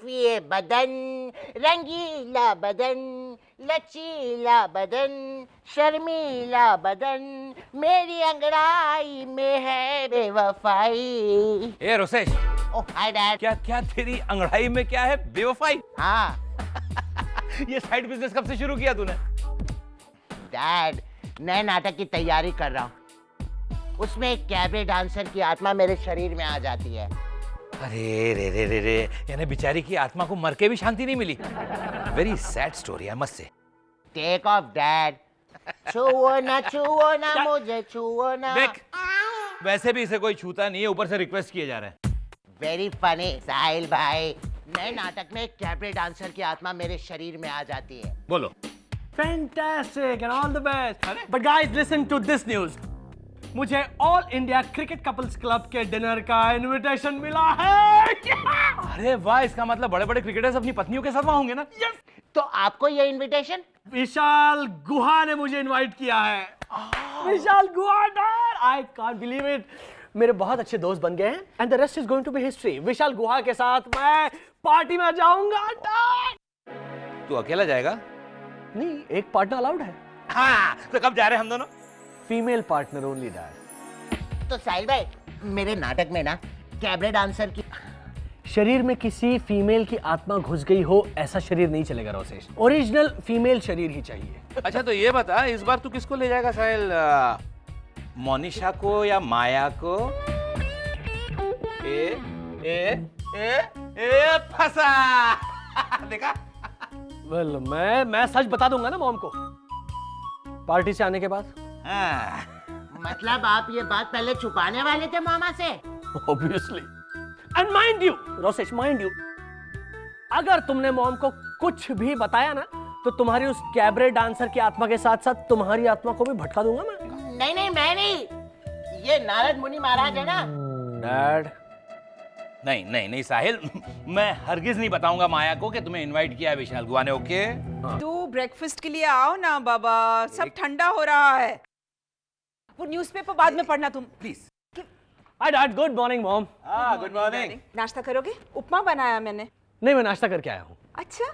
माफिए बदन, रंगीला बदन, लचीला बदन, शर्मीला बदन, मेरी अंगड़ाई में है बेवफाई। ए रोसेश, ओह हाय डैड। क्या क्या तेरी अंगड़ाई में क्या है? बेवफाई? हाँ ये साइड बिजनेस कब से शुरू किया तूने? डैड, नए नाटक की तैयारी कर रहा हूँ। उसमें एक कैबरे डांसर की आत्मा मेरे शरीर में आ जाती है। अरे रे रे रे रे, यानी बेचारी की आत्मा को मर के भी शांति नहीं मिली। Very sad story, I must say. Take off dad. छुओ ना मुझे छुओ ना। देख, वैसे भी इसे कोई छूता नहीं है, ऊपर से रिक्वेस्ट किए जा रहे हैं। वेरी फनी साहिल भाई। नए नाटक में एक कैबरे डांसर की आत्मा मेरे शरीर में आ जाती है। बोलो। Fantastic and all the best. But guys, listen to this news. मुझे all India cricket couples club के डिनर का इनविटेशन मिला है। अरे वाह, इसका मतलब बड़े बड़े क्रिकेटर्स अपनी पत्नियों के साथ वहां होंगे ना? Yes. तो आपको ये इनविटेशन? विशाल गुहा ने मुझे इनवाइट किया है। Vishal Guha dad, I can't believe it. मेरे बहुत अच्छे दोस्त बन गए हैं and the rest is going to be history. Vishal Guha के साथ मैं पार्टी में जाऊंगा डैड। तू अकेला जाएगा? नहीं, एक पार्टनर अलाउड है। हाँ, तो कब जा रहे हैं हम दोनों? Female partner only dad. तो साहिल भाई, मेरे नाटक में ना कैबरे डांसर की शरीर में किसी फीमेल की आत्मा घुस गई हो, ऐसा शरीर नहीं चलेगा रोसेश। ओरिजिनल फीमेल शरीर ही चाहिए। अच्छा, तो ये बता, इस बार तू किसको ले जाएगा साहिल? मोनिशा को या माया को? ए ए ए ए फंसा। देखा? वेल, मैं सच बता दूंगा ना मॉम को पार्टी से आने के बाद। मतलब आप ये बात पहले छुपाने वाले थे मामा से? Obviously. And mind you, Rosesh, mind you, अगर तुमने मॉम को कुछ भी बताया ना, तो तुम्हारी उस कैबरे डांसर की आत्मा के साथ साथ तुम्हारी आत्मा को भी भटका दूंगा मैं। नहीं, मैं नहीं। ये नारद मुनि महाराज है ना। डैड, नहीं साहिल, मैं हरगिज नहीं बताऊंगा माया को कि तुम्हें इनवाइट किया है विशाल गुहा ने। ओके? तू ब्रेकफास्ट के लिए आओ ना बाबा, सब ठंडा हो रहा है। वो न्यूज़पेपर बाद में पढ़ना तुम please. Hi dad, good morning mom. Good morning. नाश्ता करोगे? उपमा बनाया मैंने। नहीं, मैं नाश्ता करके आया हूँ। अच्छा,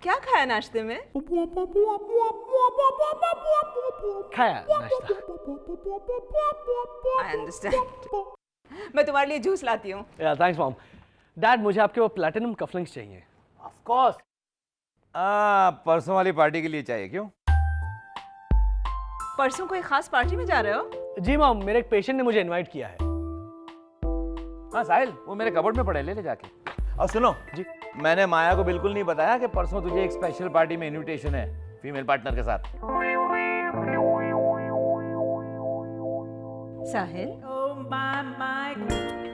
क्या खाया नाश्ते में? खाया नाश्ता। I understand. मैं तुम्हारे लिए जूस लाती हूँ। या थैंक्स मॉम। डैड, मुझे आपके वो प्लैटिनम कफलिंग्स चाहिए। Of course. परसों वाली पार्टी के लिए चाहिए। क्यों? परसों कोई खास पार्टी में जा रहे हो? जी मॉम, मेरे एक पेशेंट ने मुझे इनवाइट किया है। हाँ साहिल, वो मेरे कबर्ड में पड़े, ले जाके। और सुनो जी, मैंने माया को बिल्कुल नहीं बताया कि परसों तुझे एक स्पेशल पार्टी में इनविटेशन है फीमेल पार्टनर के साथ। साहिल,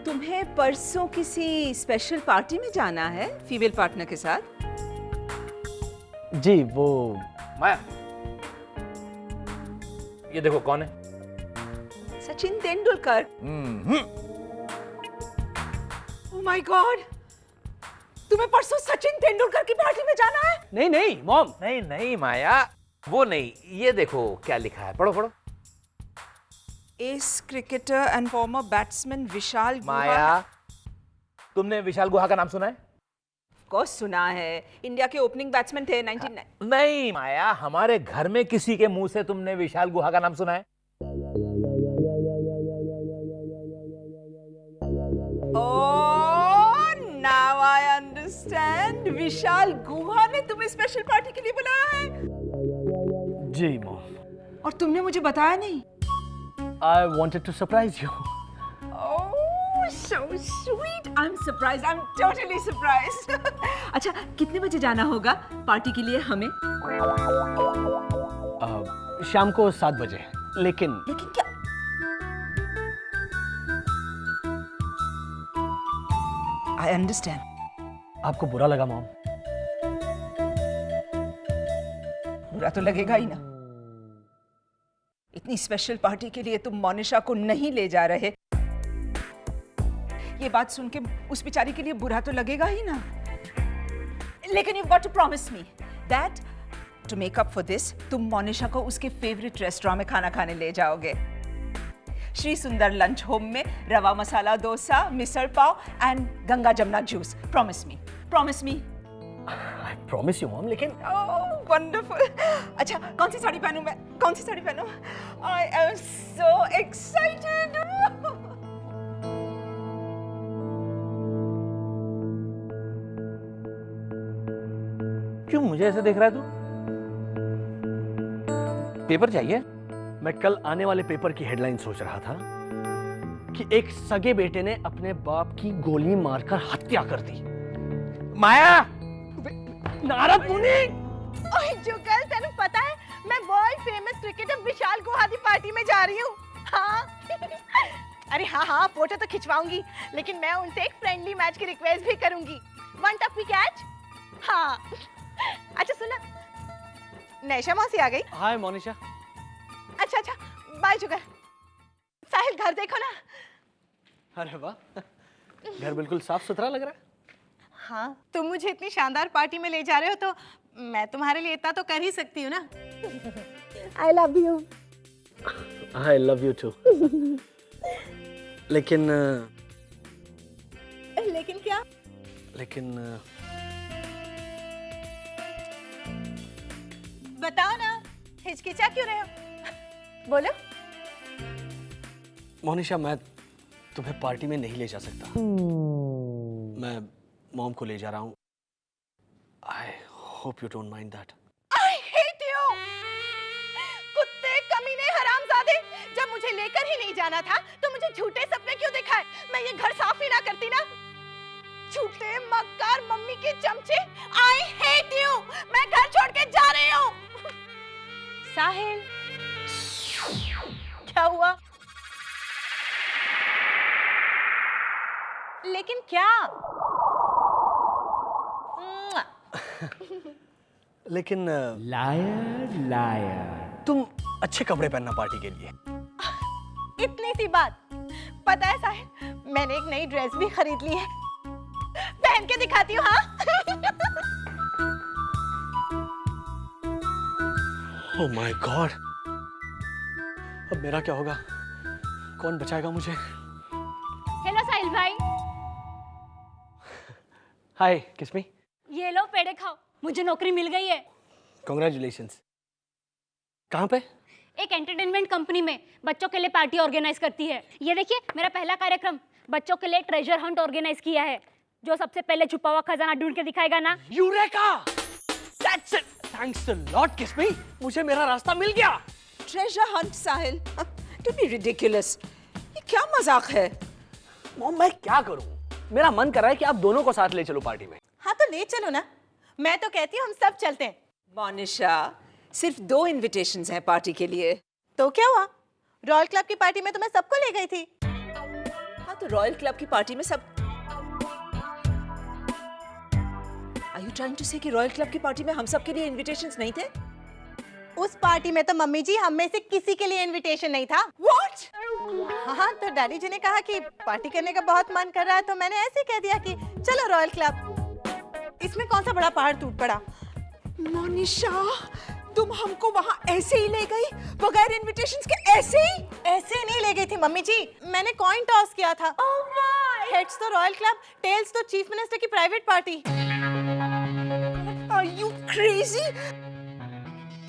तुम्हें परसों किसी स्पेशल पार्टी में जाना है फीमेल पार्टनर के साथ? जी, वो माया, ये देखो कौन है? Sachin Tendulkar. Oh my God, तुम्हें परसों सचिन तेंदुलकर की पार्टी में जाना है? नहीं मॉम। नहीं माया, वो नहीं। ये देखो क्या लिखा है, पढ़ो। As cricketer and former batsman Vishal Guha. Maya, तुमने विशाल गुहा का नाम सुना है? ऑफ कोर्स सुना है, इंडिया के ओपनिंग बैट्समैन थे 1999। नहीं माया, हमारे घर में किसी के मुंह से तुमने विशाल गुहा का नाम सुना है? ओह, नाउ आई अंडरस्टैंड। विशाल गुहा ने तुम्हें स्पेशल पार्टी के लिए बुलाया है? जी मॉम। और तुमने मुझे बताया नहीं? I wanted to surprise you. Oh, so sweet. I'm surprised. I'm totally surprised. अच्छा, कितने बजे जाना होगा पार्टी के लिए हमें? शाम को 7 बजे। लेकिन क्या? I understand. आपको बुरा लगा मॉम? बुरा तो लगेगा ही ना। इतनी स्पेशल पार्टी के लिए तुम मोनिशा को नहीं ले जा रहे। ये बात सुन के उस बेचारी के लिए बुरा तो लगेगा ही ना। लेकिन you've got to promise me that to make up for this, तुम मोनिशा को उसके फेवरेट रेस्टोरेंट में खाना खाने ले जाओगे। श्री सुंदर लंच होम में rava masala dosa, misal pav and Ganga Jamuna juice. Promise me. Promise me. I promise you, mom. लेकिन Oh, wonderful. अच्छा, कौन सी साड़ी पहनूं मैं? कौन सी sari पहनूं? I am so excited. क्यों मुझे ऐसे देख रहा है तू? पेपर चाहिए? मैं कल आने वाले पेपर की हेडलाइन सोच रहा था कि एक सगे बेटे ने अपने बाप की गोली मारकर हत्या कर दी। माया! नारद मुनि! ओए जुगल, तेनू पता है मैं वर्ल्ड फेमस क्रिकेटर विशाल गुहा की पार्टी में जा रही हूँ। हाँ अरे हाँ, फोटो तो खिंचवाऊंगी, लेकिन मैं उनसे एक फ्रेंडली मैच की रिक्वेस्ट भी करूंगी। One tough we catch. हाँ अच्छा सुना, नैशा मौसी आ गई। हाय मोनिशा। अच्छा बाय जुगल। साहिल घर देखो ना। अरे वाह, घर बिल्कुल साफ सुथरा लग रहा है। हाँ, तुम मुझे इतनी शानदार पार्टी में ले जा रहे हो तो मैं तुम्हारे लिए इतना तो कर ही सकती हूँ ना। I love you. I love you too. लेकिन क्या? लेकिन बताओ ना, हिचकिचा क्यों रहे हो? बोलो। मोनिशा, मैं तुम्हें पार्टी में नहीं ले जा सकता। मैं मॉम को ले जा रहा हूँ। I hope you don't mind that. I hate you. कुत्ते, कमीने, हरामजादे, जब मुझे लेकर ही नहीं जाना था तो मुझे झूठे सपने क्यों दिखाए? मैं ये घर साफ ही ना करती ना। झूठे मक्कार मम्मी के चमचे। I hate you. मैं घर छोड़ के जा रही हूँ। साहिल, क्या हुआ? लेकिन क्या? लेकिन लायर तुम अच्छे कपड़े पहनना पार्टी के लिए। इतनी सी बात। पता है साहिल, मैंने एक नई ड्रेस भी खरीद ली है। पहन के दिखाती हूँ। हाँ ओह माय गॉड, अब मेरा क्या होगा? कौन बचाएगा मुझे? हेलो साहिल भाई। हाय किस्मी। ये लो पेड़े खाओ, मुझे नौकरी मिल गई है। कॉन्ग्रेचुलेशंस। कहाँ पे? एक एंटरटेनमेंट कंपनी में बच्चों के लिए पार्टी ऑर्गेनाइज करती है। ये देखिए मेरा पहला कार्यक्रम, बच्चों के लिए ट्रेजर हंट ऑर्गेनाइज किया है। जो सबसे पहले छुपा हुआ खजाना ढूंढ के दिखाएगा ना। Eureka! That's it! Thanks a lot, किस्मी। मुझे मेरा रास्ता मिल गया। Treasure hunt, Sahil. Don't be ridiculous. ये क्या मजाक है? मॉम, मैं क्या करूं? मेरा मन कर रहा है कि आप दोनों को साथ ले चलो पार्टी में। हाँ तो ले चलो ना। मैं तो कहती हूँ हम सब चलते हैं। मोनिशा, सिर्फ 2 इनविटेशंस हैं पार्टी के लिए। तो क्या हुआ? रॉयल क्लब की पार्टी में तो मैं सबको ले गई थी। हाँ तो रॉयल क्लब की पार्टी में सब। Are you trying to say कि रॉयल क्लब की पार्टी में हम सब के लिए इनविटेशंस नहीं थे? उस पार्टी में तो मम्मी जी हम में से किसी के लिए इनविटेशन नहीं था। What? हाँ तो डैडी जी ने कहा कि पार्टी करने का बहुत मन कर रहा है तो मैंने ऐसे कह दिया कि चलो रॉयल क्लब। इसमें कौन सा बड़ा पहाड़ टूट पड़ा? मोनिशा, तुम हमको वहाँ ऐसे ही ले गई बगैर इनविटेशंस के? ऐसे ही? ऐसे नहीं ले गई थी मम्मी जी, मैंने कॉइन टॉस किया था। हेड्स तो रॉयल क्लब, टेल्स तो चीफ मिनिस्टर की private party. Are you crazy?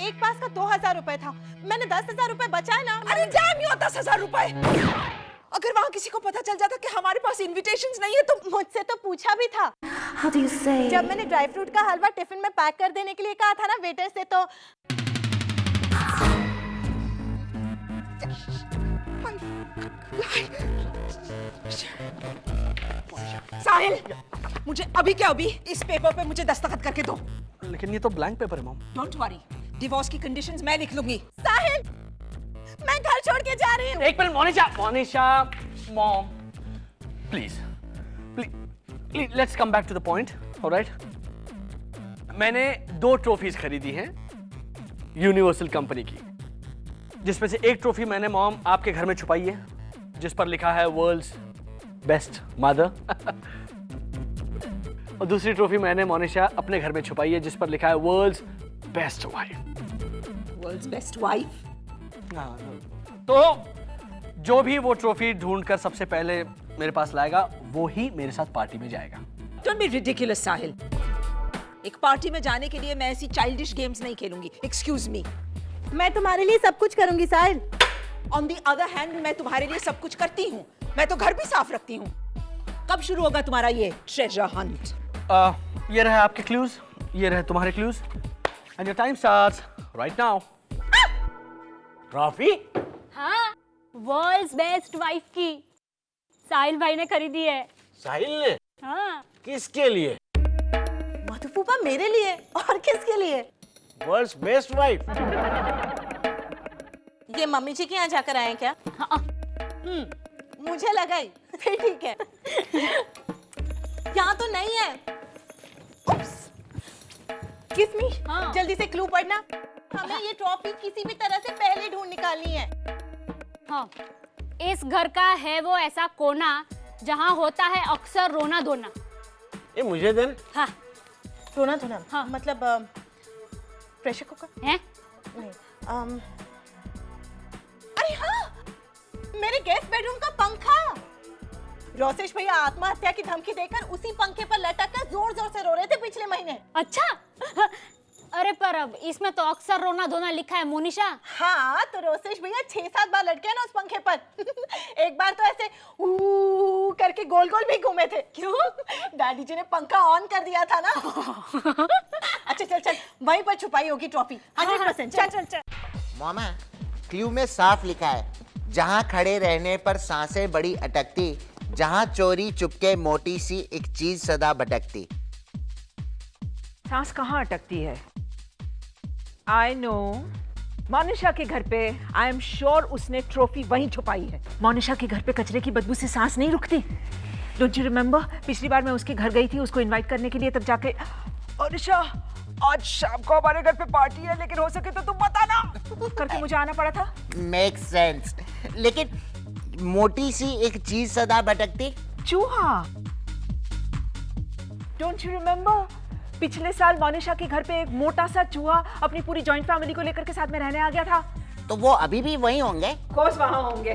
एक पास का 2000 रुपए था, मैंने 10,000 रुपए बचाए ना। अरे डैम यू, 10,000 रुपए। अगर वहाँ किसी को पता चल जाता कि हमारे पास इनविटेशंस नहीं है तो। मुझसे तो पूछा भी था। जब मैंने ड्राई फ्रूट का हलवा टिफिन में पैक कर देने के लिए कहा था ना वेटर से, तो साहिल, मुझे अभी क्या अभी इस पेपर पे मुझे दस्तखत करके दो। लेकिन ये तो ब्लैंक पेपर है मॉम। डोंट वरी, डिवोर्स की कंडीशंस मैं लिख लूंगी। साहिल, मैं घर छोड़ के जा रही हूँ। एक minute Monisha, mom, please let's come back to the point. Alright, मैंने 2 ट्रॉफीज खरीदी हैं यूनिवर्सल कंपनी की, जिसमें से एक ट्रॉफी मैंने मॉम आपके घर में छुपाई है, जिस पर लिखा है वर्ल्ड्स बेस्ट मदर। और दूसरी ट्रॉफी मैंने मोनिशा अपने घर में छुपाई है, जिस पर लिखा है world's best wife. World's best wife? तो जो भी वो ट्रॉफी ढूंढकर सबसे पहले मेरे पास लाएगा वो ही मेरे साथ पार्टी में जाएगा। Don't be ridiculous, साहिल। एक पार्टी में जाने के लिए मैं ऐसी चाइल्डिश गेम्स नहीं खेलूंगी। Excuse me। मैं तुम्हारे लिए सब कुछ करूंगी साहिल। On the other hand, मैं तुम्हारे लिए सब कुछ करती हूँ। मैं तो घर भी साफ रखती हूँ। कब शुरू होगा तुम्हारा ये treasure hunt? ये रहे आपके क्लूज, ये रहे तुम्हारे clues, and your time starts right now. Trophy? हाँ, वर्ल्ड्स बेस्ट वाइफ की साहिल भाई ने खरीदी है। साहिल ने? हाँ। किसके लिए? मधु फूफा मेरे लिए, और किसके लिए? World's best wife? ये मम्मी जी के यहाँ जाकर आए हैं क्या? हाँ। मुझे लगा ही। फिर ठीक है। यहाँ तो नहीं है। किस मी? हाँ। जल्दी से क्लू पढ़ना। हमें ये ट्रॉफी किसी भी तरह से पहले ढूंढ निकालनी है। हाँ, इस घर का है वो ऐसा कोना जहाँ होता है अक्सर रोना धोना। ये मुझे देना। हाँ। रोना धोना? हाँ। मतलब प्रेशर कुकर? है? नहीं। अरे हाँ, मेरे गेस्ट बेडरूम का पंखा। रोसेश भैया आत्महत्या की धमकी देकर उसी पंखे पर लटक कर जोर जोर से रो रहे थे पिछले महीने। अच्छा। अरे पर अब इसमें तो अक्सर रोना धोना लिखा है मोनिशा। हाँ, तो रोसेश भैया 6-7 बार लटके ना उस पंखे पर। एक बार तो ऐसे ऊ करके गोल गोल भी घूमे थे। क्यों? डैडी जी ने पंखा ऑन कर दिया था ना। अच्छा चल चल, वहीं पर छुपाई होगी ट्रॉफी 100%। चल चल चल। मामा, क्लू में साफ लिखा है, जहाँ खड़े रहने पर सांसें बड़ी अटकती, जहाँ चोरी चुपके मोटी सी एक चीज सदा भटकती। सांस कहाँ अटकती है? I know। मोनिशा के घर पे आई एम श्योर उसने ट्रॉफी वहीं छुपाई है। मोनिशा के घर पे कचरे की बदबू से सांस नहीं रुकती। डोंट यू रिमेम्बर, पिछली बार मैं उसके घर गई थी उसको इनवाइट करने के लिए, तब जाके मोनिशा आज शाम को हमारे घर पे पार्टी है, लेकिन हो सके तो तुम बताना करके मुझे आना पड़ा था। Make sense. लेकिन मोटी सी एक चीज सदा भटकती। चूहा। डोंट यू रिमेम्बर, पिछले साल मोनिशा के घर पे एक मोटा सा चूहा अपनी पूरी जॉइंट फैमिली को लेकर के साथ में रहने आ गया था। तो वो अभी भी वहीं होंगे? कोर्स वहाँ होंगे।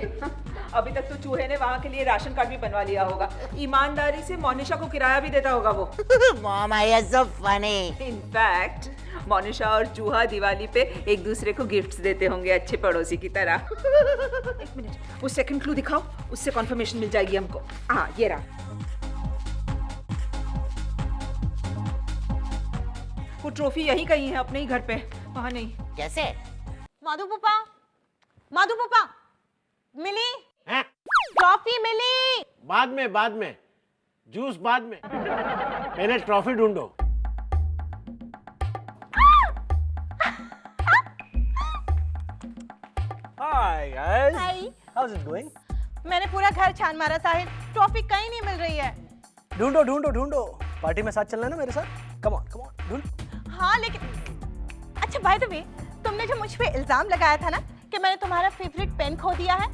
अभी तक तो चूहे ने वहाँ के लिए राशन कार्ड भी बनवा लिया होगा। ईमानदारी से मोनिशा को किराया भी देता होगा वो। मामा, ये सब फनी। इनफैक्ट मोनिशा और चूहा दिवाली पे एक दूसरे को गिफ्ट्स देते होंगे अच्छे पड़ोसी की तरह। एक मिनट, वो सेकंड क्लू दिखाओ, उससे कंफर्मेशन मिल जाएगी हमको। हाँ, ये रहा। वो ट्रॉफी यहीं कहीं है, अपने ही घर पे, वहाँ नहीं। कैसे? मधु पापा मिली? ट्रॉफी मिली? बाद में जूस बाद में, पहले ट्रॉफी ढूंढो। Hi guys. Hi. How's it going? मैंने पूरा घर छान मारा साहिल, ट्रॉफी कहीं नहीं मिल रही है। ढूंढो। पार्टी में साथ चलना है ना मेरे साथ? Come on, ढूंढ। हाँ लेकिन अच्छा, बाय द वे, तुमने जो मुझ पे इल्जाम लगाया था ना कि मैंने तुम्हारा फेवरेट पेन खो दिया है,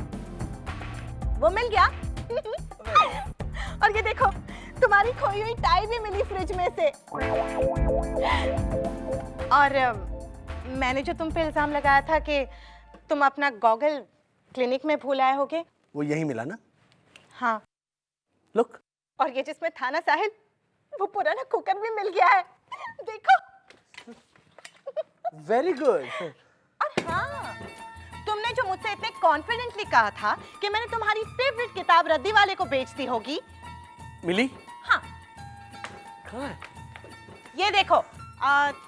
वो मिल गया। और ये देखो, तुम्हारी खोई हुई टाई भी मिली फ्रिज में से। और मैंने जो तुम पे इल्जाम लगाया था कि तुम अपना गॉगल क्लिनिक में भूल आए होगे, वो यही मिला ना? हाँ। Look. और ये जिसमें था ना साहिल, वो पुराना कुकर भी मिल गया है। देखो। Very good. और हाँ, तुमने जो मुझसे इतने कॉन्फिडेंटली कहा था कि मैंने तुम्हारी फेवरेट किताब रद्दी वाले को बेच दी होगी, मिली? हाँ। कहाँ है? ये देखो,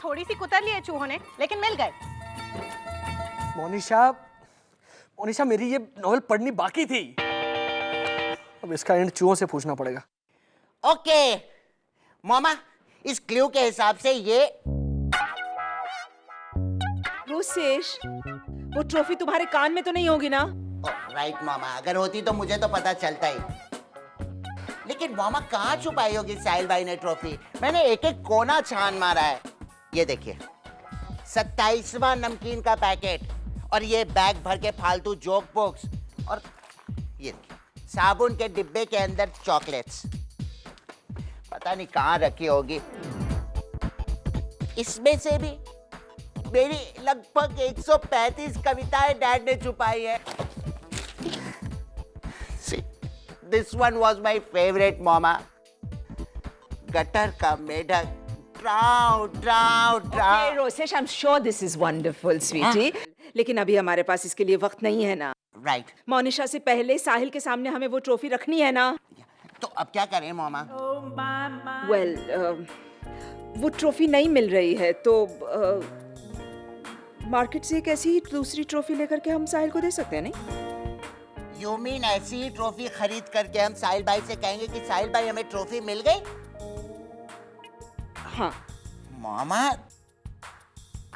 थोड़ी सी कुतर ली है चूहों ने, लेकिन मिल गए। मोनिशा, मेरी ये नॉवेल पढ़नी बाकी थी। अब इसका एंड चूहों से पूछना पड़ेगा। ओके मामा, इस क्लू के हिसाब से ये रोसेश, वो ट्रॉफी तुम्हारे कान में तो नहीं होगी ना? राइट मामा, अगर होती तो मुझे तो पता चलता ही। लेकिन मामा, कहाँ छुपाई होगी साहिल भाई ने ट्रॉफी? मैंने एक एक कोना छान मारा है। ये देखिए, 27वां नमकीन का पैकेट, और ये बैग भर के फालतू जोक बॉक्स, और ये देखिए साबुन के डिब्बे के अंदर चॉकलेट्स। पता नहीं कहाँ रखी होगी। इसमें से भी मेरी लगभग 135 कविताएं डैड ने छुपाई है। This one was my favorite, Mama. Gutter का मेढक, draw draw draw. Okay, Rosesh, I'm sure this is wonderful, sweetie. लेकिन अभी हमारे पास इसके लिए वक्त नहीं है ना। राइट, मोनिशा से पहले साहिल के सामने हमें वो ट्रॉफी रखनी है ना। तो अब क्या करें मामा? वेल, वो ट्रॉफी नहीं मिल रही है तो मार्केट से एक ऐसी ही दूसरी ट्रॉफी लेकर के हम साहिल को दे सकते हैं, नहीं? यू मीन ऐसी ही ट्रॉफी खरीद करके हम साहिल भाई से कहेंगे कि साहिल भाई हमें ट्रॉफी मिल गई? हाँ। मामा,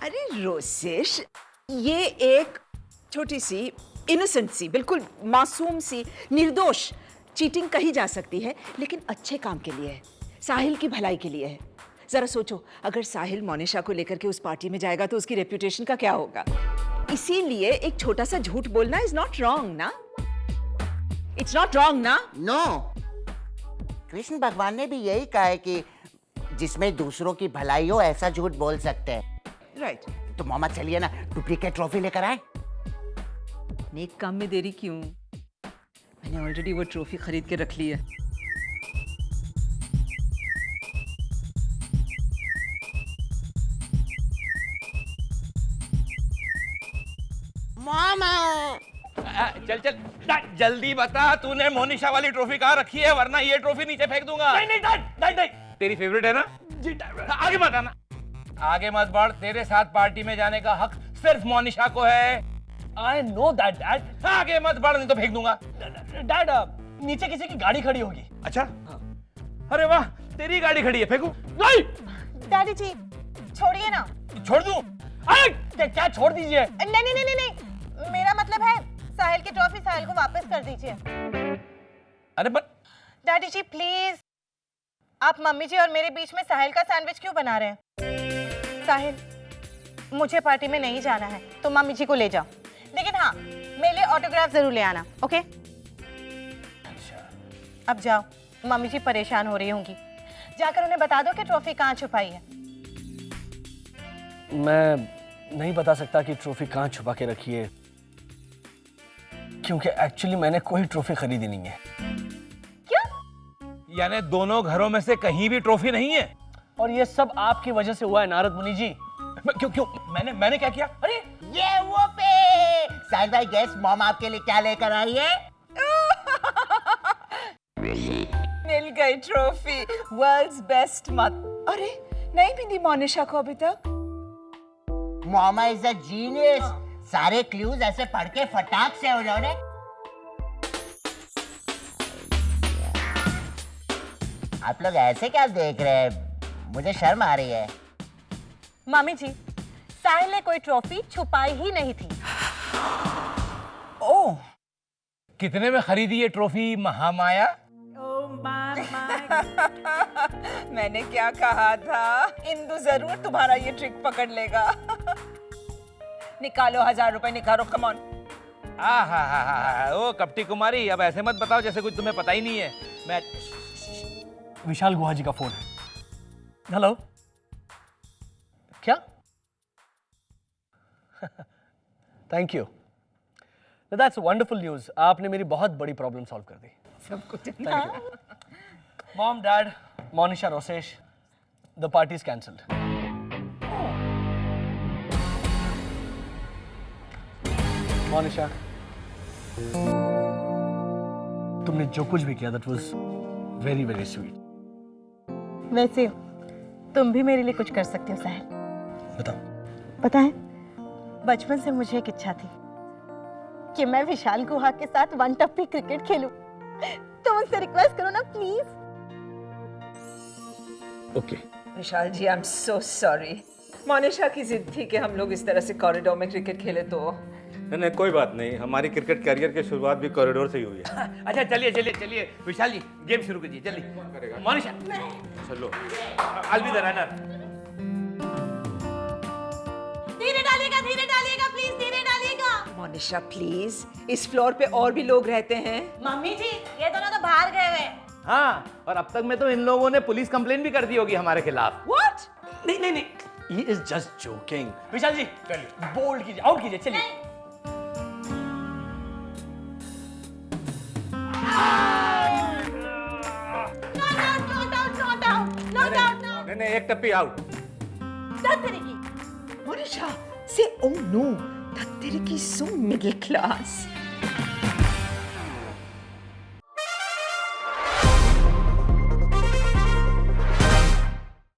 अरे रोसेश, ये एक छोटी सी इनोसेंट सी, बिल्कुल मासूम सी, निर्दोष चीटिंग कही जा सकती है, लेकिन अच्छे काम के लिए है, साहिल की भलाई के लिए है। जरा सोचो, अगर साहिल मोनिशा को लेकर के उस पार्टी में जाएगा तो उसकी रेप्यूटेशन का क्या होगा? इसीलिए एक छोटा सा झूठ बोलना इज नॉट रॉन्ग ना? इट्स नॉट रॉन्ग ना? नो, कृष्ण भगवान ने भी यही कहा है कि जिसमें दूसरों की भलाई हो ऐसा झूठ बोल सकते हैं। राइट। तो मामा चलिए ना, डुप्लीकेट ट्रॉफी लेकर आए। नेक काम में देरी क्यों? मैंने ऑलरेडी वो ट्रॉफी खरीद के रख ली है। मामा, चल चल जल्दी बता, तूने मोनिशा वाली ट्रॉफी कहाँ रखी है, वरना ये ट्रॉफी नीचे फेंक दूंगा। नहीं नहीं डैड, नहीं। तेरी फेवरेट है ना? जी डैड। आगे मत आना, आगे मत बढ़। तेरे साथ पार्टी में जाने का हक सिर्फ मोनिशा को है। I know that dad. आगे मत बढ़, नहीं तो फेंक दूंगा। डैड, नीचे किसी की गाड़ी खड़ी होगी। अच्छा, अरे वाह, तेरी गाड़ी खड़ी है, फेंकू? नहीं। डैडी जी छोड़िए ना। छोड़ दूं? अरे क्या छोड़ दीजिए? नहीं नहीं नहीं नहीं, मेरा मतलब है साहिल की ट्रॉफी साहिल को वापस कर दीजिए। अरे बट डैडी जी प्लीज, आप मम्मी जी और मेरे बीच में साहिल का सैंडविच क्यों बना रहे हैं? साहिल, मुझे पार्टी में नहीं जाना है तो मम्मी जी को ले जाओ, लेकिन हाँ मेरे लिए ऑटोग्राफ जरूर ले आना, ओके? अब जाओ, मम्मी जी परेशान हो रही होंगी, जाकर उन्हें बता दो कि ट्रॉफी कहाँ छुपाई है। मैं नहीं बता सकता कि ट्रॉफी कहाँ छुपा के रखी है, क्योंकि एक्चुअली मैंने कोई ट्रॉफी खरीदी नहीं है। क्या? यानी दोनों घरों में से कहीं भी ट्रॉफी नहीं है? और ये सब आपकी वजह से हुआ है नारद मुनि जी। क्यों क्यों? मैंने क्या किया? अरे ये वो पे साहिल भाई, गेस मॉम आपके लिए क्या लेकर आई है? मिल गई ट्रॉफी, वर्ल्ड्स बेस्ट मत। अरे नहीं मिली मोनिशा को अभी तक? मामा इज अ जीनियस, सारे क्लूज ऐसे पढ़ के फटाक से उन्होंने। आप लोग ऐसे क्या देख रहे हैं? मुझे शर्म आ रही है। मम्मी जी, साहिल ने कोई ट्रॉफी छुपाई ही नहीं थी। ओह, कितने में खरीदी ये ट्रॉफी महामाया? मैंने क्या कहा था, इंदु जरूर तुम्हारा ये ट्रिक पकड़ लेगा। निकालो 1000 रुपए, निकालो, कम ऑन। ओ कपटी कुमारी, अब ऐसे मत बताओ जैसे कुछ तुम्हें पता ही नहीं है। मैं विशाल गुहा जी का फोन है। हेलो, क्या? Thank you, that's wonderful news. आपने मेरी बहुत बड़ी प्रॉब्लम सॉल्व कर दी। सब कुछ mom, dad, Monisha, Rosesh, the party is cancelled. Monisha, तुमने जो कुछ भी किया that was very very sweet. वैसे तुम भी मेरे लिए कुछ कर सकते हो साहिल। बताओ। पता है, बचपन से मुझे एक इच्छा थी कि मैं विशाल गुहा के साथ वन टप्पी क्रिकेट खेलूं। तुम उनसे रिक्वेस्ट करो ना please. Okay. Vishal ji, I am so sorry. Monisha की जिद थी कि हम लोग इस तरह से कॉरिडोर में क्रिकेट खेले तो। नहीं, कोई बात नहीं, हमारी क्रिकेट कैरियर की शुरुआत भी कॉरिडोर से ही हुई है। अच्छा चलिए विशाल जी, गेम शुरू कीजिए जल्दी। मोनिशा, चलो। अलविदा रनर। धीरे डालिएगा प्लीज, धीरे डालिएगा। मोनिशा प्लीज, इस फ्लोर पे और भी लोग रहते हैं। मम्मी जी, ये दोनों तो बाहर गए हुए हैं। हाँ, और अब तक में तो इन लोगों ने पुलिस कंप्लेन भी कर दी होगी हमारे खिलाफ। व्हाट? नहीं, ही इज जस्ट जोकिंग। विशाल जी, चलिए बोल्ड कीजिए, आउट कीजिए, चलिए। Not out. मैंने एक टप्पी out. Monisha, say oh no. That is so middle class.